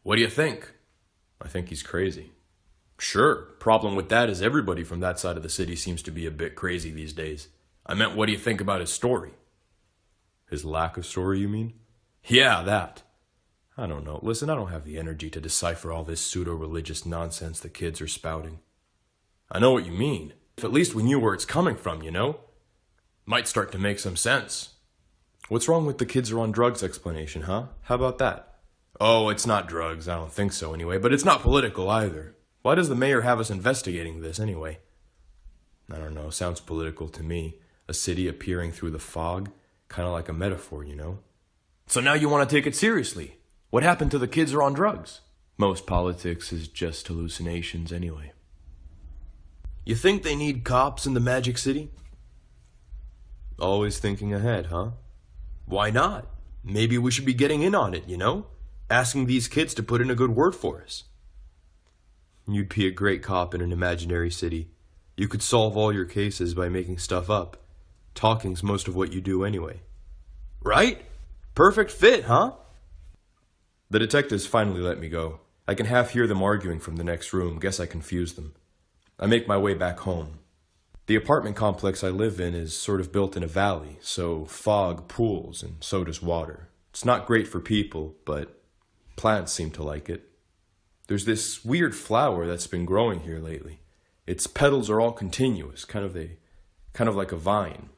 What do you think? I think he's crazy. Sure, problem with that is everybody from that side of the city seems to be a bit crazy these days. I meant, what do you think about his story? His lack of story, you mean? Yeah, that. I don't know. Listen, I don't have the energy to decipher all this pseudo-religious nonsense the kids are spouting. I know what you mean. If at least we knew where it's coming from, you know? Might start to make some sense. What's wrong with the kids are on drugs explanation, huh? How about that? Oh, it's not drugs. I don't think so anyway, but it's not political either. Why does the mayor have us investigating this anyway? I don't know. Sounds political to me. A city appearing through the fog. Kind of like a metaphor, you know? So now you want to take it seriously. What happened to the kids are on drugs? Most politics is just hallucinations anyway. You think they need cops in the Magic City? Always thinking ahead, huh? Why not? Maybe we should be getting in on it, you know? Asking these kids to put in a good word for us. You'd be a great cop in an imaginary city. You could solve all your cases by making stuff up. Talking's most of what you do anyway. Right? Perfect fit, huh? The detectives finally let me go. I can half hear them arguing from the next room. Guess I confused them. I make my way back home. The apartment complex I live in is sort of built in a valley, so fog pools and so does water. It's not great for people, but plants seem to like it. There's this weird flower that's been growing here lately. Its petals are all continuous, kind of like a vine.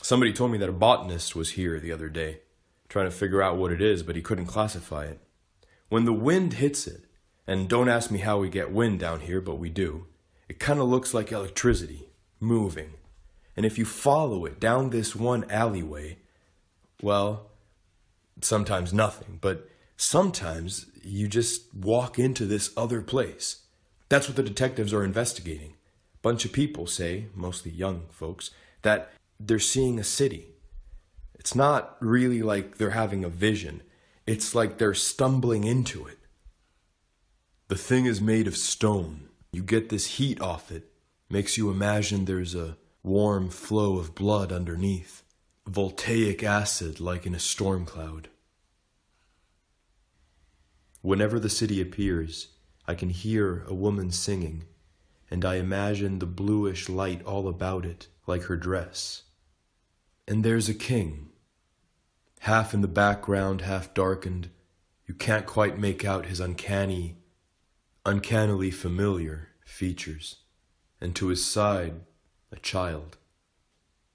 Somebody told me that a botanist was here the other day, trying to figure out what it is, but he couldn't classify it. When the wind hits it, and don't ask me how we get wind down here, but we do, it kind of looks like electricity, moving. And if you follow it down this one alleyway, well, sometimes nothing, but sometimes you just walk into this other place. That's what the detectives are investigating. Bunch of people say, mostly young folks, that they're seeing a city. It's not really like they're having a vision. It's like they're stumbling into it. The thing is made of stone. You get this heat off it. Makes you imagine there's a warm flow of blood underneath. Voltaic acid like in a storm cloud. Whenever the city appears, I can hear a woman singing, and I imagine the bluish light all about it, like her dress. And there's a king, half in the background, half darkened. You can't quite make out his uncannily familiar features. And to his side, a child.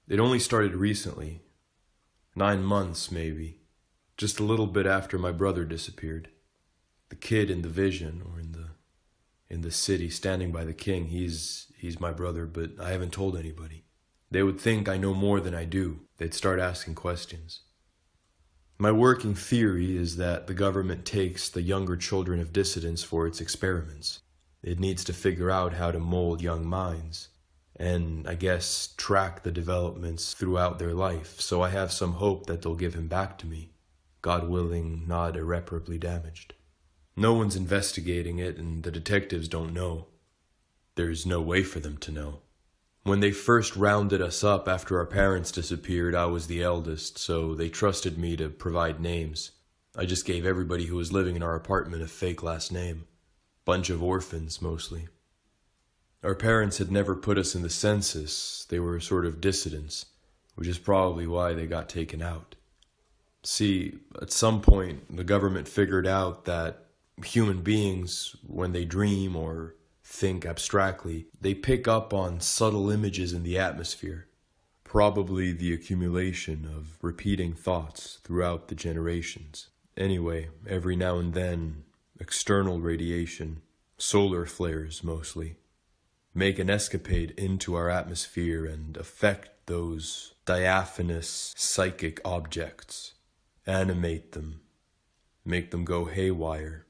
It only started recently, 9 months maybe, just a little bit after my brother disappeared. The kid in the vision, or in the city standing by the king, he's my brother, but I haven't told anybody. They would think I know more than I do. They'd start asking questions. My working theory is that the government takes the younger children of dissidents for its experiments. It needs to figure out how to mold young minds, and I guess track the developments throughout their life, so I have some hope that they'll give him back to me, God willing, not irreparably damaged. No one's investigating it, and the detectives don't know. There's no way for them to know. When they first rounded us up after our parents disappeared, I was the eldest, so they trusted me to provide names. I just gave everybody who was living in our apartment a fake last name. Bunch of orphans, mostly. Our parents had never put us in the census. They were sort of dissidents, which is probably why they got taken out. See, at some point, the government figured out that human beings, when they dream or think abstractly, they pick up on subtle images in the atmosphere, probably the accumulation of repeating thoughts throughout the generations. Anyway, every now and then, external radiation, solar flares mostly, make an escapade into our atmosphere and affect those diaphanous psychic objects, animate them, make them go haywire.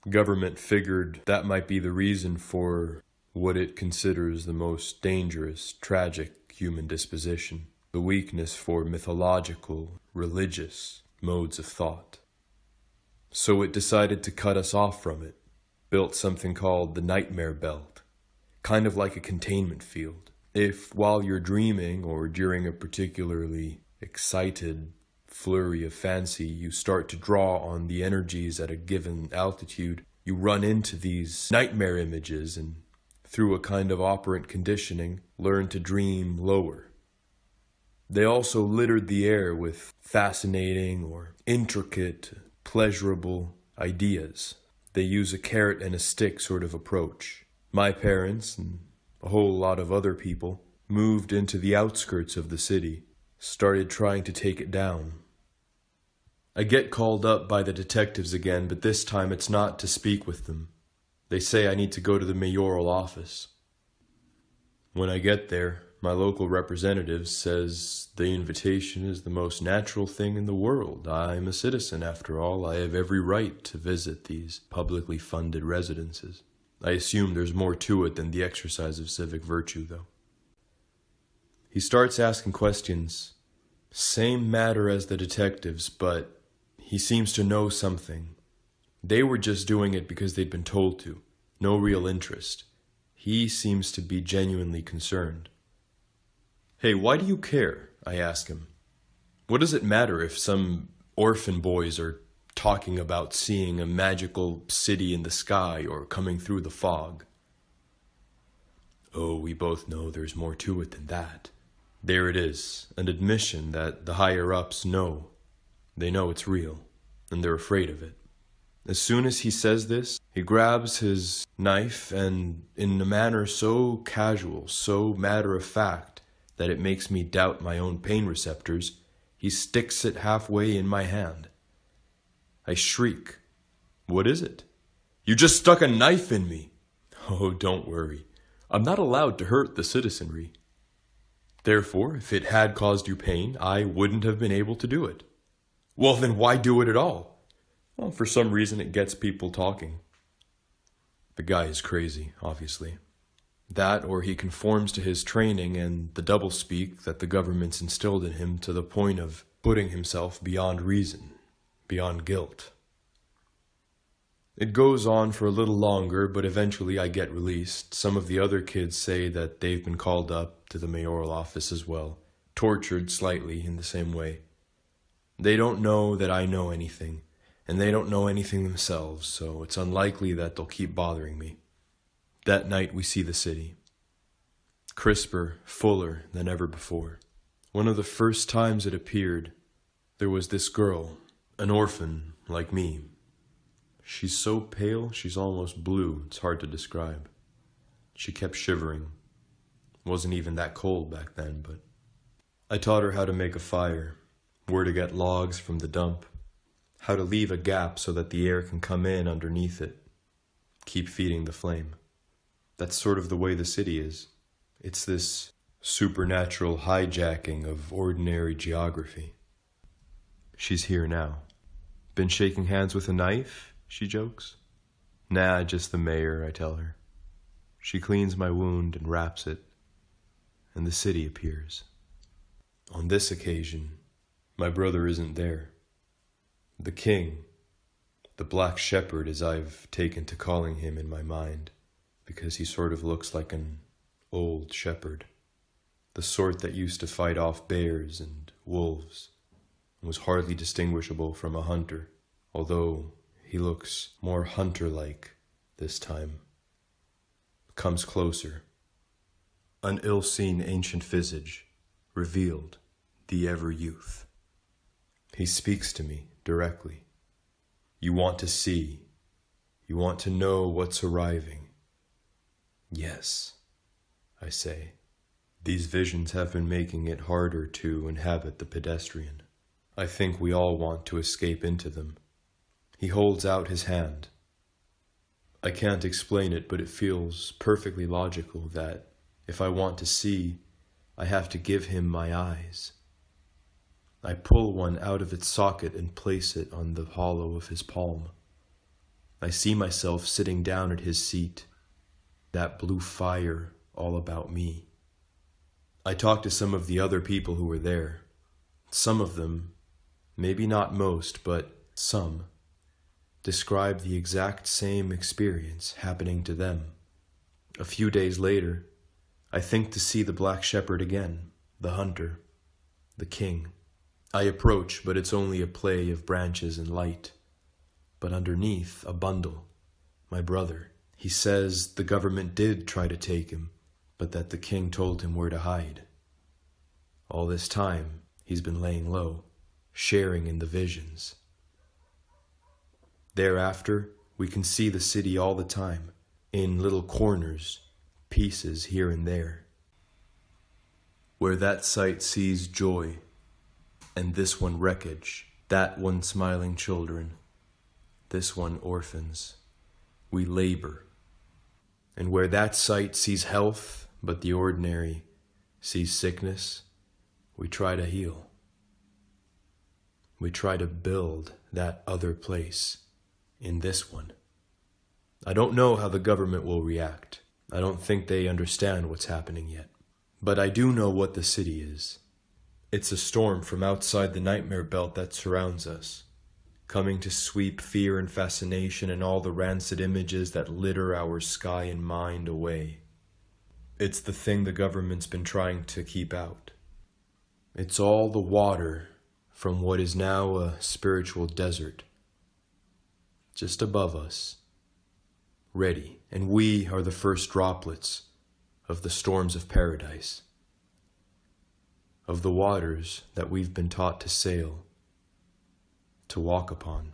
Government figured that might be the reason for what it considers the most dangerous, tragic human disposition, the weakness for mythological, religious modes of thought. So it decided to cut us off from it, built something called the nightmare belt, kind of like a containment field. If while you're dreaming or during a particularly excited, flurry of fancy, you start to draw on the energies at a given altitude. You run into these nightmare images and, through a kind of operant conditioning, learn to dream lower. They also littered the air with fascinating or intricate, pleasurable ideas. They use a carrot and a stick sort of approach. My parents, and a whole lot of other people, moved into the outskirts of the city, started trying to take it down. I get called up by the detectives again, but this time it's not to speak with them. They say I need to go to the mayoral office. When I get there, my local representative says the invitation is the most natural thing in the world. I'm a citizen, after all. I have every right to visit these publicly funded residences. I assume there's more to it than the exercise of civic virtue, though. He starts asking questions. Same matter as the detectives, but he seems to know something. They were just doing it because they'd been told to. No real interest. He seems to be genuinely concerned. Hey, why do you care? I ask him. What does it matter if some orphan boys are talking about seeing a magical city in the sky or coming through the fog? Oh, we both know there's more to it than that. There it is, an admission that the higher-ups know. They know it's real, and they're afraid of it. As soon as he says this, he grabs his knife and, in a manner so casual, so matter-of-fact, that it makes me doubt my own pain receptors, he sticks it halfway in my hand. I shriek. What is it? You just stuck a knife in me. Oh, don't worry. I'm not allowed to hurt the citizenry. Therefore, if it had caused you pain, I wouldn't have been able to do it. Well, then why do it at all? Well, for some reason it gets people talking. The guy is crazy, obviously. That, or he conforms to his training and the doublespeak that the government's instilled in him to the point of putting himself beyond reason, beyond guilt. It goes on for a little longer, but eventually I get released. Some of the other kids say that they've been called up to the mayoral office as well, tortured slightly in the same way. They don't know that I know anything, and they don't know anything themselves, so it's unlikely that they'll keep bothering me. That night we see the city. Crisper, fuller than ever before. One of the first times it appeared, there was this girl, an orphan like me. She's so pale, she's almost blue. It's hard to describe. She kept shivering. Wasn't even that cold back then, but I taught her how to make a fire, where to get logs from the dump, how to leave a gap so that the air can come in underneath it, keep feeding the flame. That's sort of the way the city is. It's this supernatural hijacking of ordinary geography. She's here now. Been shaking hands with a knife? She jokes. Nah, just the mayor, I tell her. She cleans my wound and wraps it, and the city appears. On this occasion, my brother isn't there. The king, the black shepherd as I've taken to calling him in my mind, because he sort of looks like an old shepherd, the sort that used to fight off bears and wolves, and was hardly distinguishable from a hunter, although he looks more hunter-like this time. Comes closer. An ill-seen ancient visage, revealed, the ever-youth. He speaks to me directly. You want to see. You want to know what's arriving. Yes, I say. These visions have been making it harder to inhabit the pedestrian. I think we all want to escape into them. He holds out his hand. I can't explain it, but it feels perfectly logical that if I want to see, I have to give him my eyes. I pull one out of its socket and place it on the hollow of his palm. I see myself sitting down at his seat, that blue fire all about me. I talk to some of the other people who were there. Some of them, maybe not most, but some, describe the exact same experience happening to them. A few days later, I think to see the black shepherd again, the hunter, the king. I approach, but it's only a play of branches and light. But underneath, a bundle. My brother. He says the government did try to take him, but that the king told him where to hide. All this time, he's been laying low, sharing in the visions. Thereafter, we can see the city all the time, in little corners, pieces here and there. Where that sight sees joy, and this one wreckage, that one smiling children, this one orphans, we labor. And where that sight sees health, but the ordinary sees sickness, we try to heal. We try to build that other place in this one. I don't know how the government will react. I don't think they understand what's happening yet. But I do know what the city is. It's a storm from outside the nightmare belt that surrounds us, coming to sweep fear and fascination and all the rancid images that litter our sky and mind away. It's the thing the government's been trying to keep out. It's all the water from what is now a spiritual desert, just above us, ready, and we are the first droplets of the storms of paradise, of the waters that we've been taught to sail, to walk upon.